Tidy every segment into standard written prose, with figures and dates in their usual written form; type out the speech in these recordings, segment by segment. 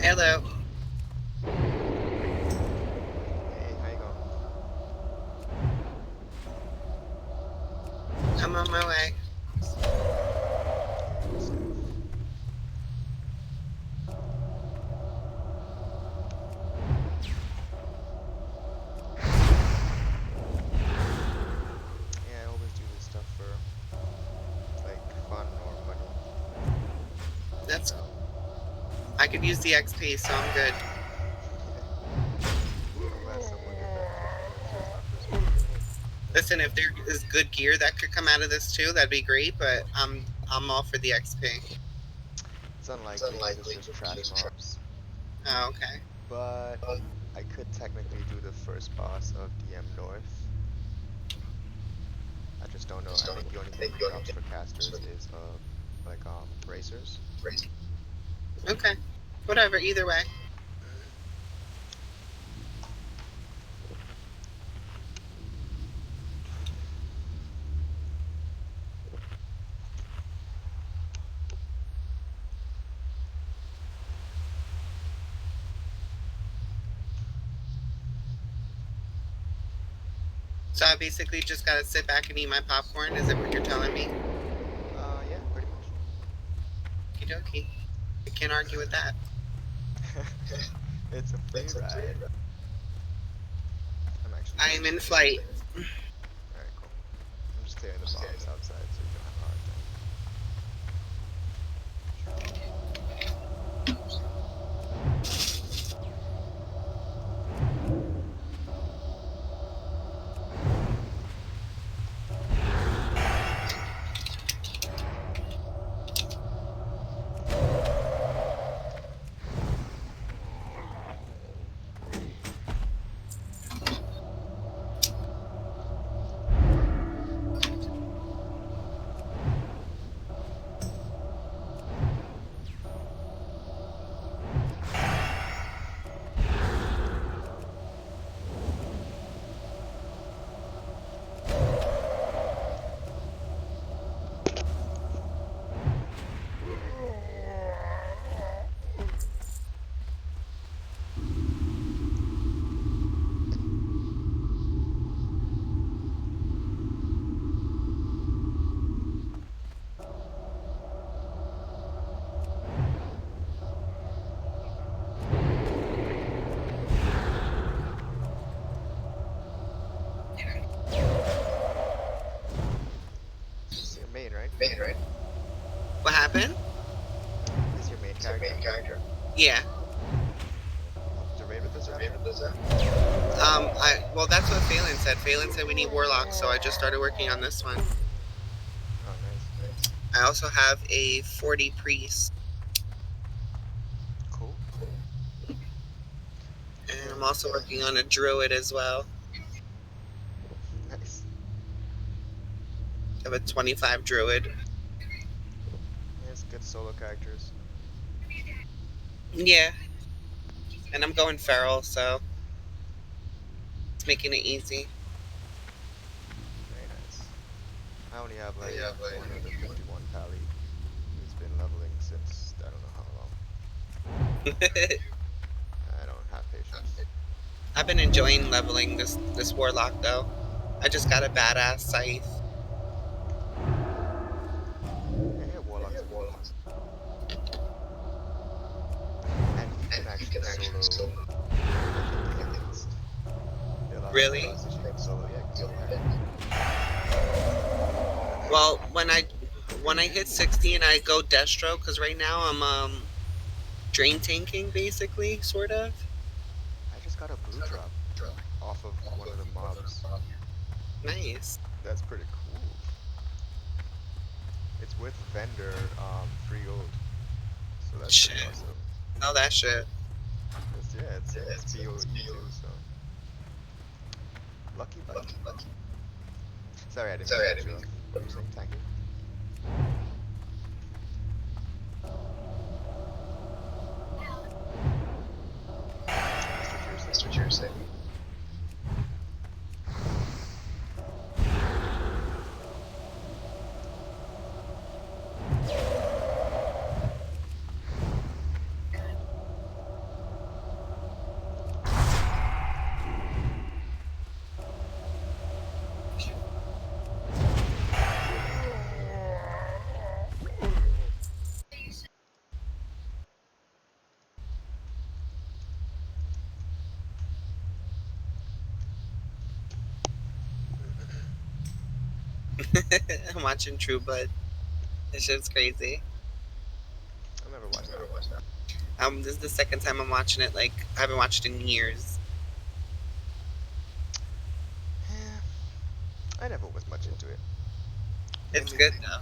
Hello. Hey, how you going? I'm on my way. Good stuff. Yeah, I always do this stuff for like fun or money. That's. I could use the XP, so I'm good. I'm glad someone did that too. It's not just me. Listen, if there is good gear that could come out of this too, that'd be great. But I'm all for the XP. It's unlikely because it's just trash mobs. Oh, okay. But I could technically do the first boss of DM North. I just don't know. I think the only thing it drops for casters is bracers. Okay. Whatever. Either way. So I basically just gotta sit back and eat my popcorn. Is it what you're telling me? Yeah, pretty much. Okie dokie. I can't argue with that. It's a free ride. I'm actually I just am in clearing. flight. Alright, cool. I'm just clearing the mobs outside so you don't have a hard time. This is your main, right? What happened? This is your main character? Yeah. Want to raid with this after? Well, that's what Phelan said. Phelan said we need warlocks, so I just started working on this one. Oh, nice. I also have a 40 priest, Cool. and I'm Yeah, also working on a druid as well. nice. I have a 25 druid. Yeah, it's good solo characters. Yeah, and I'm going feral, so it's making it easy. Very nice. I only have like one of the 51 pally who's been leveling since I don't know how long. I don't have patience. I've been enjoying leveling this warlock though. I just got a badass scythe. Yeah, warlocks are cool. And you can actually solo like in DM East. There are a lot of Really? classes you can solo. Yeah, go ahead. Well, when I hit 60 and I go Destro, because right now I'm drain tanking basically, sort of. I just got a blue drop off of one of the mobs. Nice. That's pretty cool. It's with vendor free gold. So that's pretty Shit. awesome. Oh, that shit. It's PoE too, so lucky. Sorry, I didn't mean to cut you off. What were you saying, tanking? I missed what you were saying. I'm watching True Blood. This shit's crazy. I've never watched that. This is the second time I'm watching it. Like I haven't watched it in years. Yeah, I never was much into it. It's Mainly, good though.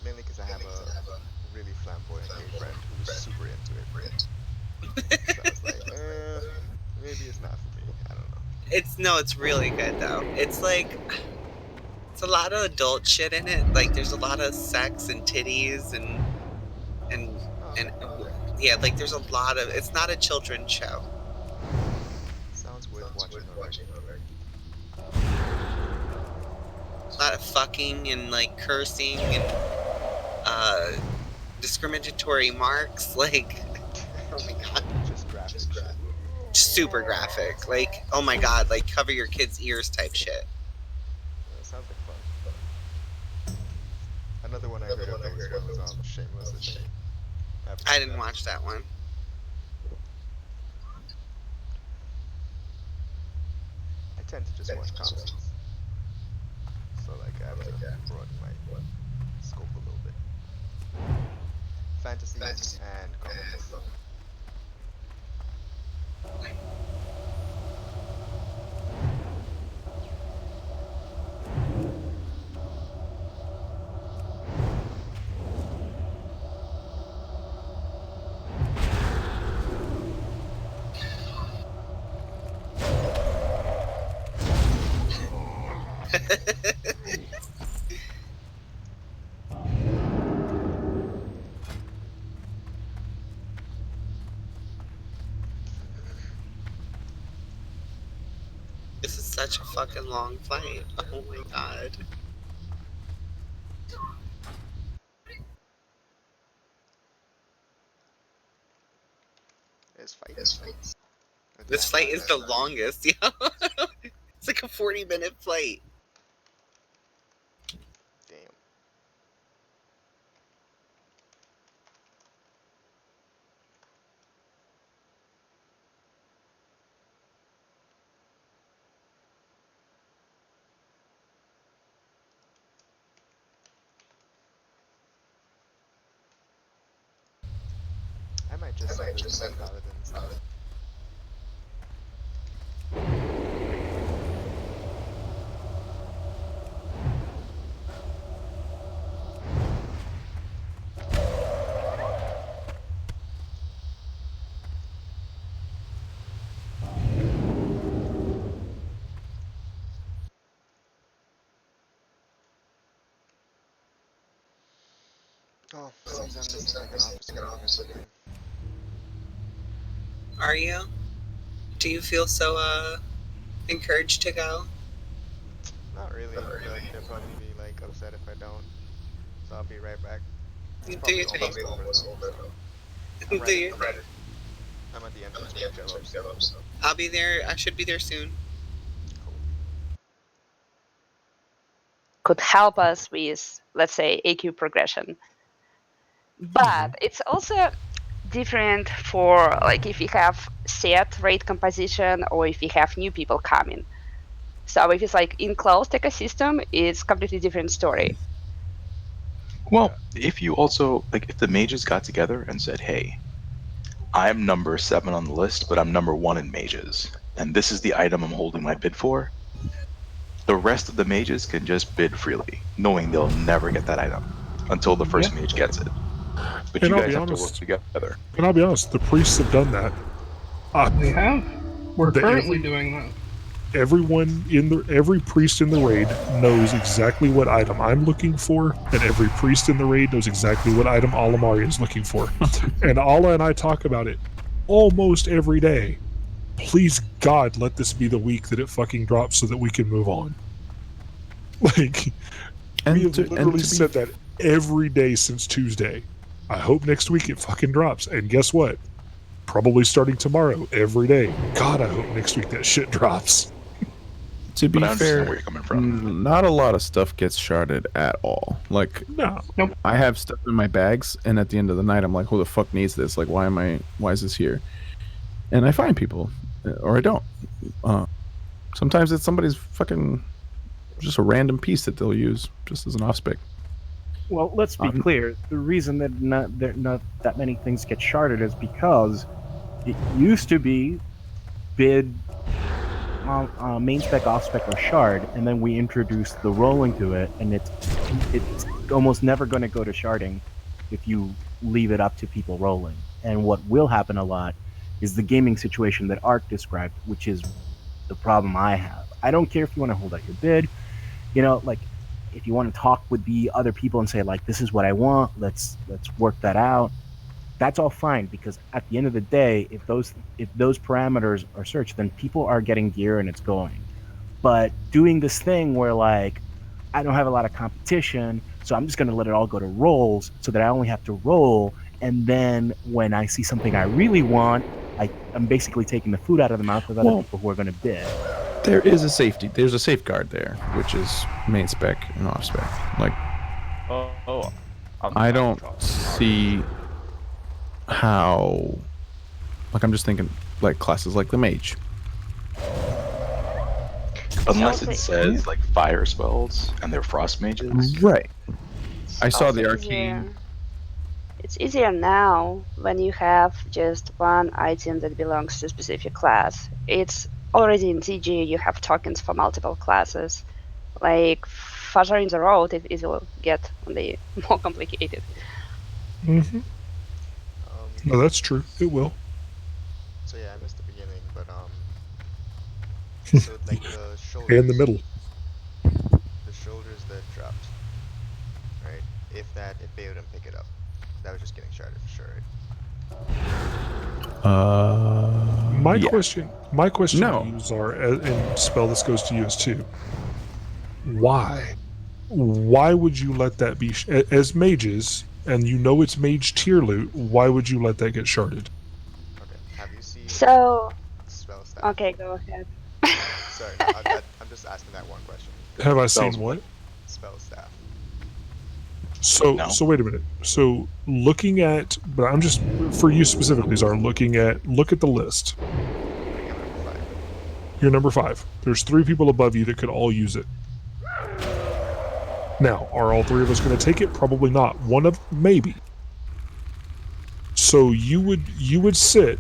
mainly because I have a really flamboyant gay friend who was super into it. So I was like, maybe it's not for me. I don't know. It's really good though. It's like it's a lot of adult shit in it. Like there's a lot of sex and titties and Oh, and okay. yeah, like there's a lot of. It's not a children's show. Sounds worth watching already. A lot of fucking and like cursing and uh discriminatory marks. Like oh my god, Just graphic shit. super graphic. Like oh my god, like cover your kids' ears type shit. Sounds like fun. Another one I heard of that was fun was Shameless, I think. I haven't I seen didn't that. watch that one. I tend to just watch comedies. So like I have to broaden my scope a little bit. Fantasies and comedies. This is such a fucking long flight. Oh my god. There's fights. Or did I This miss flight is that? the longest, yo. It's like a 40-minute flight. Damn. I might just send her to my paladin instead. Oh, seems I'm missing like an officer meeting or something. Are you? Do you feel so encouraged to go? Not really. I feel like they'll probably be like upset if I don't. So I'll be right back. It's Do probably your thing. almost over though, so I'm Do right your thing. I'm at the entrance with Jello, so I'll be there. I should be there soon. cool. Could help us with, let's say, AQ progression. But it's also different for like if you have set rate composition or if you have new people coming. So if it's like in closed ecosystem, it's completely different story. Well, if you also like, if the mages got together and said, "Hey, I'm number 7 on the list, but I'm number 1 in mages, and this is the item I'm holding my bid for," the rest of the mages can just bid freely, knowing they'll never get that item until the first mage gets it. But And you I'll guys be have to work honest. together. And I'll be honest, the priests have done that. They have. We're currently every, doing that. every priest in the raid knows exactly what item I'm looking for, and every priest in the raid knows exactly what item Alamari is looking for. And Ala and I talk about it almost every day. Please God, let this be the week that it fucking drops so that we can move on. Like, we have literally said that every day since Tuesday. I hope next week it fucking drops. And guess what? Probably starting tomorrow, every day. God, I hope next week that shit drops. To be But I understand fair, where you're coming from. not a lot of stuff gets sharded at all. Like, No. I have stuff in my bags, and at the end of the night, I'm like, who the fuck needs this? Like, why is this here? And I find people, or I don't. Sometimes it's somebody's fucking just a random piece that they'll use just as an off spec. Well, let's be clear. The reason that not that many things get sharded is because it used to be bid main spec, off spec, or shard, and then we introduced the rolling to it, and it's almost never going to go to sharding if you leave it up to people rolling. And what will happen a lot is the gaming situation that Ark described, which is the problem I have. I don't care if you want to hold out your bid, like if you want to talk with the other people and say like, this is what I want, let's work that out. That's all fine, because at the end of the day, if those parameters are searched, then people are getting gear and it's going. But doing this thing where like, I don't have a lot of competition, so I'm just going to let it all go to rolls so that I only have to roll. And then when I see something I really want, I'm basically taking the food out of the mouth of other people who are going to bid. There is a safety. There's a safeguard there, which is main spec and off spec. Like, I don't see how. Like, I'm just thinking, like classes like the mage. Unless it says like fire spells and they're frost mages. Right. I saw Also the arcane. It's easier now when you have just one item that belongs to a specific class. It's already in TG, you have tokens for multiple classes. Like, further in the road, it will get only more complicated. Mm-hmm. No, that's true. It will. So yeah, I missed the beginning, but so like the shoulders. And the middle. The shoulders that dropped, right? If they wouldn't pick it up, that was just getting sharded for sure, right? My question No. to you, Czar, and Spell, this goes to you as too. Why? Why would you let that be as mages? And you know it's mage tier loot. Why would you let that get sharded? Okay. Have you seen So, spell staff? okay, go ahead. Sorry, no, I'm just asking that one question. Have I seen what? Spell staff. So wait a minute. So looking at, but I'm just for you specifically, Czar. Look at the list. You're number 5. There's 3 people above you that could all use it. Now, are all 3 of us going to take it? Probably not. One of maybe. So you would sit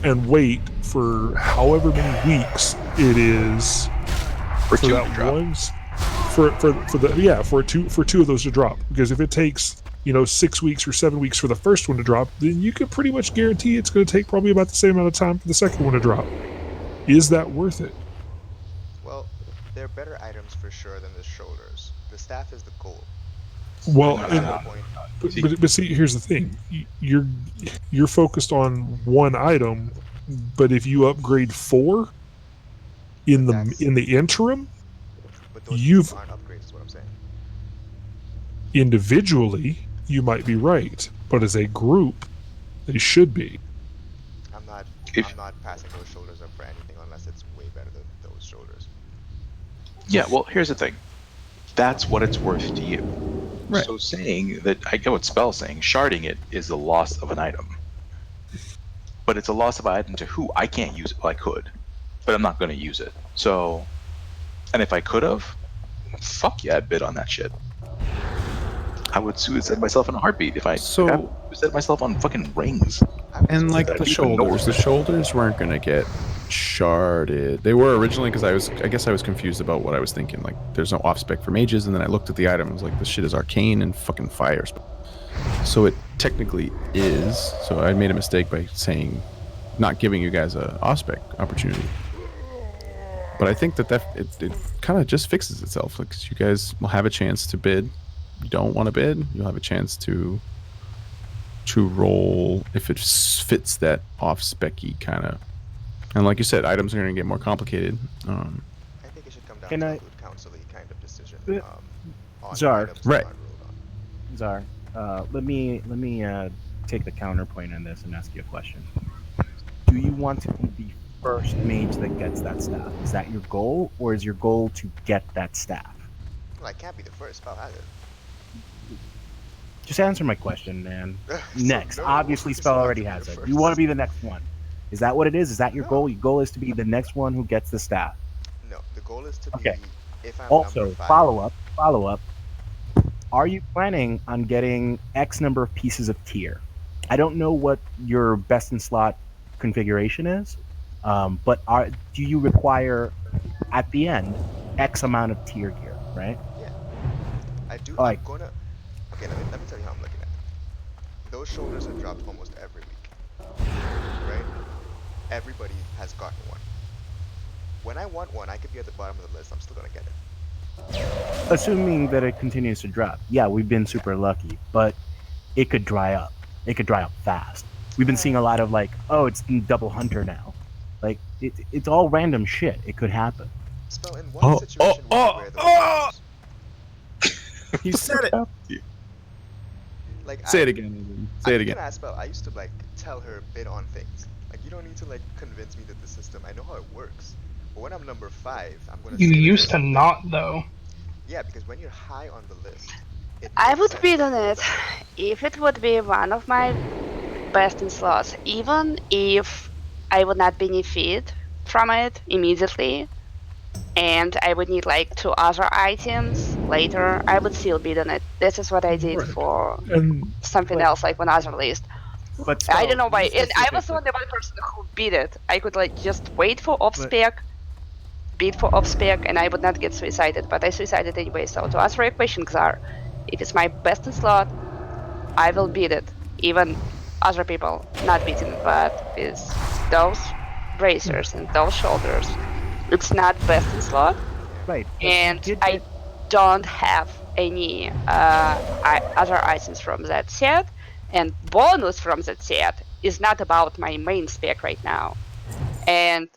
and wait for however many weeks it is For two that to drop. for two of those to drop. Because if it takes 6 weeks or 7 weeks for the first one to drop, then you could pretty much guarantee it's going to take probably about the same amount of time for the second one to drop. Is that worth it? Well, they're better items for sure than the shoulders. The staff is the goal. Well, No, but see, here's the thing: you're focused on one item, but if you upgrade 4 in the interim, but those you've aren't upgrades, is what I'm saying. individually you might be right, but as a group, they should be. I'm not passing those shoulders up for anything unless it's way better than those shoulders. Yeah, well, here's the thing. That's what it's worth to you. Right. So saying that, I get what Spell's saying, sharding it is the loss of an item. But it's a loss of an item to who? I can't use it. Well, I could, but I'm not going to use it. So, and if I could have, fuck yeah, I'd bid on that shit. I would suicide myself in a heartbeat if I suicide myself on fucking rings. And like the shoulders weren't gonna get sharded. They were originally because I guess I was confused about what I was thinking. Like, there's no off spec for mages, and then I looked at the items like this shit is arcane and fucking fire. So it technically is. So I made a mistake by saying not giving you guys a off spec opportunity. But I think that it kind of just fixes itself. Like, you guys will have a chance to bid. You don't want to bid, you'll have a chance to roll if it fits that off specy kind of. And like you said, items are going to get more complicated. I think it should come down to a loot council-y kind of decision. On Czar, items right? not ruled on. Czar, let me take the counterpoint on this and ask you a question. Do you want to be the first mage that gets that staff? Is that your goal, or is your goal to get that staff? Well, I can't be the first. Spell has it. Just answer my question, man. So, Next. no, Obviously, it's Spell not already to be has the it. first. You want to be the next one. Is that what it is? Is that your goal? Your goal is to be the next one who gets the staff. No, the goal is to Okay. be if I'm Also, number 5, follow up. Are you planning on getting X number of pieces of tier? I don't know what your best in slot configuration is, but do you require at the end X amount of tier gear, right? yeah, I do. Like, I'm gonna. Okay, let me tell you how I'm looking at it. Those shoulders are dropped almost every week, right? Everybody has gotten one. When I want one, I could be at the bottom of the list. I'm still gonna get it. assuming that it continues to drop. Yeah, we've been super lucky, but it could dry up. It could dry up fast. We've been seeing a lot of like, oh, it's double hunter now. Like it's all random shit. It could happen. Spell, in what situation would you wear those shoulders? He said it. Like Say it again. Say it You can again. ask Spell. I used to like tell her bid on things. Like you don't need to like convince me that the system. I know how it works. But when I'm number 5, I'm gonna. You say that used there's to something. not, though. Yeah, because when you're high on the list, it I makes would sense bid to on hold it on. if it would be one of my best in slots, even if I would not benefit from it immediately and I would need like 2 other items later, I would still bid on it. This is what I did Right. for And something But else, like one other list. but I don't Spell, know why. you And I was the specifically. only one person who bid it. I could like just wait for off But spec, bid for off spec, and I would not get suicided. But I suicided anyway. So to answer your question, Xar, if it's my best in slot, I will bid it. Even other people not beating it, but with those bracers and those shoulders, it's not best in slot, Yeah. right, but you and did I get. don't have any other items from that set. And bonus from that set is not about my main spec right now. And